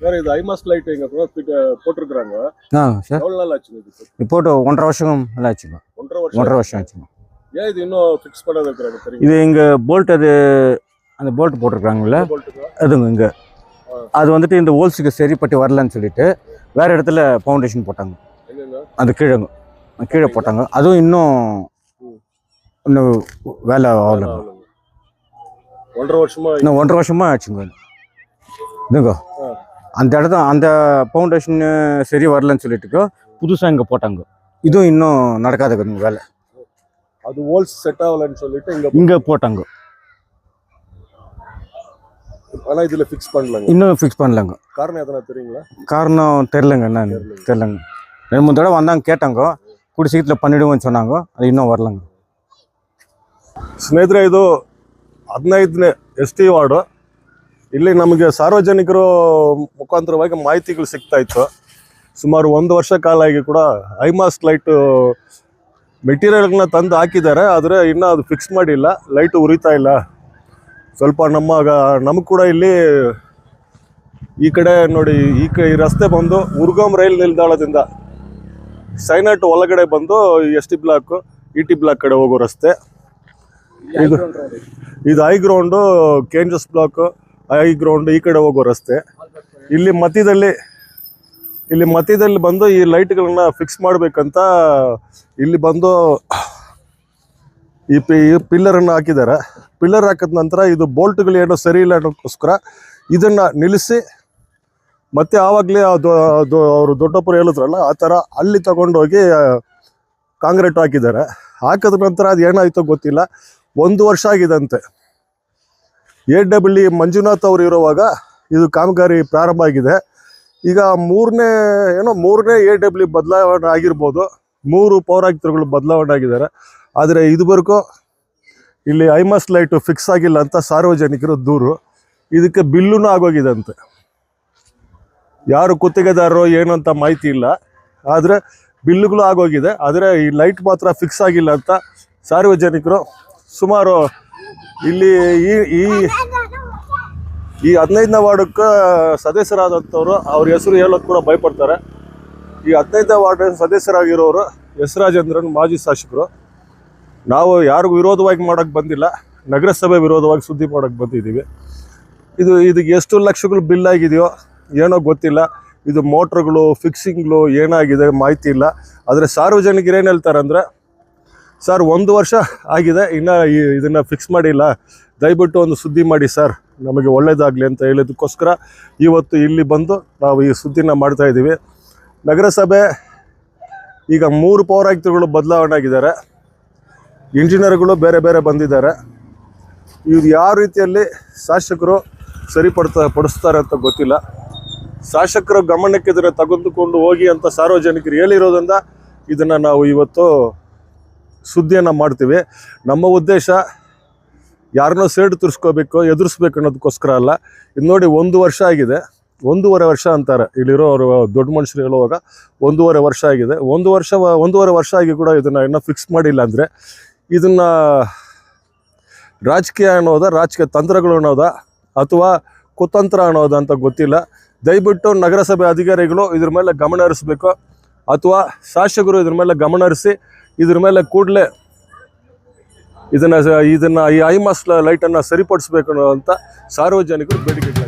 வேற இது ஐமாஸ் லைட் எங்க போட்டிருக்காங்க. சார் எவ்வளவு நாள் ஆச்சு இது போட்டு 1.5 வருஷம் எல்லாம் ஆச்சுங்க. 1.5 வருஷம் ஆச்சுங்க. ஏன் இது இன்னும் ஃபிக்ஸ் பண்ணாத இருக்காங்க தெரியும்? இது இங்க போல்ட் அது அந்த போல்ட் போட்டிருக்காங்கல்ல அதுங்க இங்க அது வந்துட்டு இந்த ஹோல்ஸுக்கு சரிப்பட்டு வரலன்னு சொல்லிட்டு வேற இடத்துல ஃபவுண்டேஷன் போட்டாங்க. அந்த கீழே போட்டாங்க. அதுவும் இன்னும் வேலை ஆகலைங்க. 1.5 வருஷமா இன்னும் 1.5 வருஷமா ஆச்சுங்க. இதுங்க அந்த இடத்த அந்த ஃபவுண்டேஷன் சரி வரலன்னு சொல்லிட்டு புதுசாக இங்கே போட்டாங்க. இதுவும் இன்னும் நடக்காதுங்க வேலை. அது ஹோல்ஸ் செட் ஆகலன்னு சொல்லிட்டு இங்கே போட்டாங்க. ஆனால் இதில் ஃபிக்ஸ் பண்ணலங்க. இன்னும் ஃபிக்ஸ் பண்ணலங்க. காரணம் எதனா தெரியுங்களா? காரணம் தெரிலங்க. என்னன்னு தெரிலங்க. 2-3 தடவை வந்தாங்க, கேட்டாங்க, கூடி சீக்கிரத்தில் பண்ணிவிடுவோன்னு சொன்னாங்க. அது ಇನ್ನೂ வரಲಂಗ. ಸ್ನೇಹಿತರೆ, ಇದು 15ನೇ ST ವಾರ್ಡು. ಇಲ್ಲಿ ನಮಗೆ ಸಾರ್ವಜನಿಕರು ಮುಖಾಂತರವಾಗಿ ಮಾಹಿತಿಗಳು ಸಿಗ್ತಾ ಇತ್ತು. ಸುಮಾರು 1 ವರ್ಷ ಕಾಲ ಆಗಿ ಕೂಡ ಐಮಾಸ್ ಲೈಟ್ ಮೆಟೀರಿಯಲ್ಗಳನ್ನ ತಂದು ಹಾಕಿದ್ದಾರೆ. ಆದರೆ ಇನ್ನೂ ಅದು ಫಿಕ್ಸ್ ಮಾಡಿಲ್ಲ. ಲೈಟ್ ಉರಿತಾ ಇಲ್ಲ. ಸ್ವಲ್ಪ ನಮಗೆ ಕೂಡ ಇಲ್ಲಿ ಈ ಕಡೆ ನೋಡಿ, ಈ ರಸ್ತೆ ಬಂದು ಉರ್ಗಮ್ ರೈಲ್ ನಿಲ್ದಾಣದಿಂದ ಸೈನಟ್ ಒಳಗಡೆ ಬಂದು ST ಬ್ಲಾಕ್ ET ಬ್ಲಾಕ್ ಕಡೆ ಹೋಗೋ ರಸ್ತೆ ಇದು ಹೈ ಗ್ರೌಂಡು, ಕೇಂಜಸ್ ಬ್ಲಾಕ್, ಹೈ ಗ್ರೌಂಡ್ ಈ ಕಡೆ ಹೋಗೋ ರಸ್ತೆ. ಇಲ್ಲಿ ಮಧ್ಯದಲ್ಲಿ ಬಂದು ಈ ಲೈಟ್ಗಳನ್ನ ಫಿಕ್ಸ್ ಮಾಡಬೇಕಂತ ಇಲ್ಲಿ ಬಂದು ಈ ಪಿಲ್ಲರನ್ನು ಹಾಕಿದ್ದಾರೆ. ಪಿಲ್ಲರ್ ಹಾಕಿದ ನಂತರ ಇದು ಬೋಲ್ಟ್ಗಳು ಏನೋ ಸರಿ ಇಲ್ಲ ಅನ್ನೋಕ್ಕೋಸ್ಕರ ಇದನ್ನು ನಿಲ್ಲಿಸಿ ಮತ್ತೆ ಆವಾಗಲೇ ಅವರು ದೊಡ್ಡಪ್ಪರು ಹೇಳಿದ್ರಲ್ಲ ಆ ಥರ ಅಲ್ಲಿ ತಗೊಂಡೋಗಿ ಕಾಂಕ್ರೀಟ್ ಹಾಕಿದ್ದಾರೆ. ಹಾಕಿದ ನಂತರ ಅದು ಏನಾಯಿತೋ ಗೊತ್ತಿಲ್ಲ. 1 ವರ್ಷ ಆಗಿದಂತೆ. AWE ಮಂಜುನಾಥ್ ಅವರು ಇರುವಾಗ ಇದು ಕಾಮಗಾರಿ ಪ್ರಾರಂಭ ಆಗಿದೆ. ಈಗ ಮೂರನೇ AWE ಬದಲಾವಣೆ ಆಗಿರ್ಬೋದು. 3 ಪೌರಾಯುಕ್ತರುಗಳು ಬದಲಾವಣೆ ಆಗಿದ್ದಾರೆ. ಆದರೆ ಇದುವರೆಗೂ ಇಲ್ಲಿ ಐಮಾಸ್ ಲೈಟು ಫಿಕ್ಸ್ ಆಗಿಲ್ಲ ಅಂತ ಸಾರ್ವಜನಿಕರು ದೂರು. ಇದಕ್ಕೆ ಬಿಲ್ಲೂ ಆಗೋಗಿದಂತೆ. ಯಾರು ಗುತ್ತಿಗೆದಾರರು ಏನು ಅಂತ ಮಾಹಿತಿ ಇಲ್ಲ. ಆದರೆ ಬಿಲ್ಲುಗಳು ಆಗೋಗಿದೆ. ಆದರೆ ಈ ಲೈಟ್ ಮಾತ್ರ ಫಿಕ್ಸ್ ಆಗಿಲ್ಲ ಅಂತ ಸಾರ್ವಜನಿಕರು ಸುಮಾರು ಇಲ್ಲಿ ಈ 15ನೇ ವಾರ್ಡಕ್ಕೆ ಸದಸ್ಯರಾದಂಥವ್ರು ಅವ್ರ ಹೆಸರು ಹೇಳೋದು ಕೂಡ ಭಯಪಡ್ತಾರೆ. ಈ 15ನೇ ವಾರ್ಡ್ ಸದಸ್ಯರಾಗಿರೋರು ಎಸ್.ರಾಜೇಂದ್ರನ್, ಮಾಜಿ ಶಾಸಕರು. ನಾವು ಯಾರಿಗೂ ವಿರೋಧವಾಗಿ ಮಾಡೋಕ್ಕೆ ಬಂದಿಲ್ಲ. ನಗರಸಭೆ ವಿರೋಧವಾಗಿ ಸುದ್ದಿ ಮಾಡೋಕ್ಕೆ ಬಂದಿದ್ದೀವಿ. ಇದಕ್ಕೆ ಎಷ್ಟು ಲಕ್ಷಗಳು ಬಿಲ್ ಆಗಿದೆಯೋ ಏನೋ ಗೊತ್ತಿಲ್ಲ. ಇದು ಮೋಟ್ರುಗಳು ಫಿಕ್ಸಿಂಗ್ಗಳು ಏನಾಗಿದೆ ಮಾಹಿತಿ ಇಲ್ಲ. ಆದರೆ ಸಾರ್ವಜನಿಕರು ಏನು ಹೇಳ್ತಾರೆ ಅಂದರೆ, ಸರ್ 1 ವರ್ಷ ಆಗಿದೆ, ಇನ್ನೂ ಇದನ್ನು ಫಿಕ್ಸ್ ಮಾಡಿಲ್ಲ, ದಯವಿಟ್ಟು ಒಂದು ಸುದ್ದಿ ಮಾಡಿ ಸರ್, ನಮಗೆ ಒಳ್ಳೆಯದಾಗಲಿ ಅಂತ ಹೇಳೋದಕ್ಕೋಸ್ಕರ ಇವತ್ತು ಇಲ್ಲಿ ಬಂದು ನಾವು ಈ ಸುದ್ದಿನ ಮಾಡ್ತಾಯಿದ್ದೀವಿ. ನಗರಸಭೆ ಈಗ 3 ಪೌರಾಯುಕ್ತರುಗಳು ಬದಲಾವಣೆ ಆಗಿದ್ದಾರೆ. ಇಂಜಿನಿಯರ್ಗಳು ಬೇರೆ ಬೇರೆ ಬಂದಿದ್ದಾರೆ. ಇದು ಯಾವ ರೀತಿಯಲ್ಲಿ ಶಾಸಕರು ಪಡಿಸ್ತಾರೆ ಅಂತ ಗೊತ್ತಿಲ್ಲ. ಶಾಸಕರ ಗಮನಕ್ಕೆ ಇದನ್ನು ತೆಗೆದುಕೊಂಡು ಹೋಗಿ ಅಂತ ಸಾರ್ವಜನಿಕರು ಹೇಳಿರೋದ್ರಿಂದ ಇದನ್ನು ನಾವು ಇವತ್ತು ಸುದ್ದಿಯನ್ನು ಮಾಡ್ತೀವಿ. ನಮ್ಮ ಉದ್ದೇಶ ಯಾರನ್ನೋ ಸೇಡು ತುರ್ಸ್ಕೋಬೇಕು, ಎದುರಿಸ್ಬೇಕು ಅನ್ನೋದಕ್ಕೋಸ್ಕರ ಅಲ್ಲ. ಇದು ನೋಡಿ 1 ವರ್ಷ ಆಗಿದೆ. 1.5 ವರ್ಷ ಅಂತಾರೆ ಇಲ್ಲಿರೋರು ದೊಡ್ಡ ಮನುಷ್ಯರು ಹೇಳುವಾಗ. 1.5 ವರ್ಷ ಆಗಿದೆ. 1.5 ವರ್ಷ ಆಗಿ ಕೂಡ ಇದನ್ನು ಇನ್ನೂ ಫಿಕ್ಸ್ ಮಾಡಿಲ್ಲ ಅಂದರೆ ಇದನ್ನು ರಾಜಕೀಯ ಅನ್ನೋದಾ, ರಾಜಕೀಯ ತಂತ್ರಗಳು ಅನ್ನೋದಾ, ಅಥವಾ ಕುತಂತ್ರ ಅನ್ನೋದು ಅಂತ ಗೊತ್ತಿಲ್ಲ. ದಯವಿಟ್ಟು ನಗರಸಭೆ ಅಧಿಕಾರಿಗಳು ಇದ್ರ ಮೇಲೆ ಗಮನ ಹರಿಸಬೇಕು, ಅಥವಾ ಶಾಸಕರು ಇದ್ರ ಮೇಲೆ ಗಮನ ಹರಿಸಿ ಇದ್ರ ಮೇಲೆ ಕೂಡಲೇ ಇದನ್ನು ಈ ಐಮಾಸ್ ಲೈಟನ್ನು ಸರಿಪಡಿಸ್ಬೇಕು ಅಂತ ಸಾರ್ವಜನಿಕರು ಬೇಡಿಕೆ.